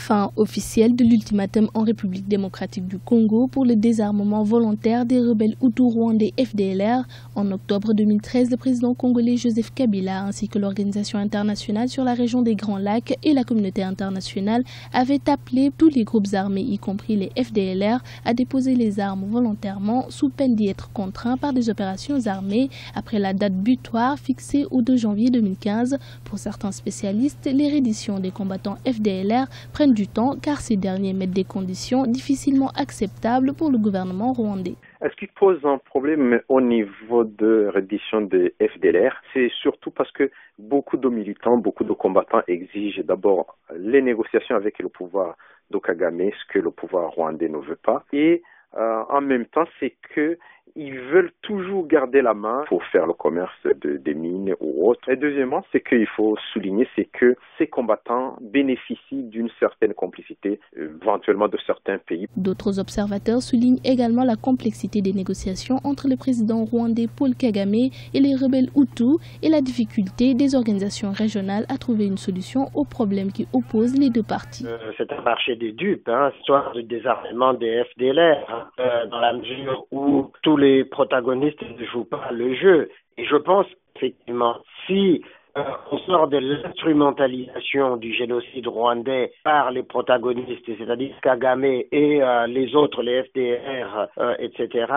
Fin officielle de l'ultimatum en République démocratique du Congo pour le désarmement volontaire des rebelles hutus rwandais FDLR. En octobre 2013, le président congolais Joseph Kabila ainsi que l'Organisation internationale sur la région des Grands Lacs et la communauté internationale avaient appelé tous les groupes armés, y compris les FDLR, à déposer les armes volontairement sous peine d'y être contraints par des opérations armées après la date butoir fixée au 2 janvier 2015. Pour certains spécialistes, les redditions des combattants FDLR prennent du temps car ces derniers mettent des conditions difficilement acceptables pour le gouvernement rwandais. Ce qui pose un problème au niveau de reddition des FDLR, c'est surtout parce que beaucoup de militants, beaucoup de combattants exigent d'abord les négociations avec le pouvoir de Kagame, ce que le pouvoir rwandais ne veut pas. Et en même temps, c'est que ils veulent toujours garder la main pour faire le commerce des mines ou autres. Et deuxièmement, c'est qu'il faut souligner, c'est que ces combattants bénéficient d'une certaine complicité, éventuellement de certains pays. D'autres observateurs soulignent également la complexité des négociations entre le président rwandais Paul Kagame et les rebelles Hutus et la difficulté des organisations régionales à trouver une solution aux problèmes qui opposent les deux parties. C'est un marché des dupes, histoire de désarmement des FDLR, dans la mesure où tous les protagonistes ne jouent pas le jeu. Et je pense effectivement, si on sort de l'instrumentalisation du génocide rwandais par les protagonistes, c'est-à-dire Kagame et les autres, les FDR, etc.,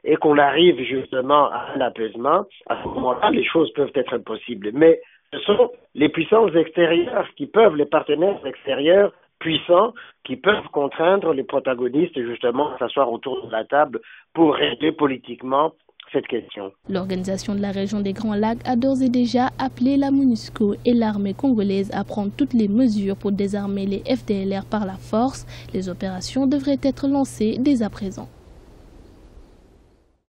et qu'on arrive justement à un apaisement, à ce moment-là, les choses peuvent être possibles. Mais ce sont les puissances extérieures qui peuvent, les partenaires extérieurs puissants, qui peuvent contraindre les protagonistes justement à s'asseoir autour de la table pour régler politiquement cette question. L'organisation de la région des Grands Lacs a d'ores et déjà appelé la MONUSCO et l'armée congolaise à prendre toutes les mesures pour désarmer les FDLR par la force. Les opérations devraient être lancées dès à présent.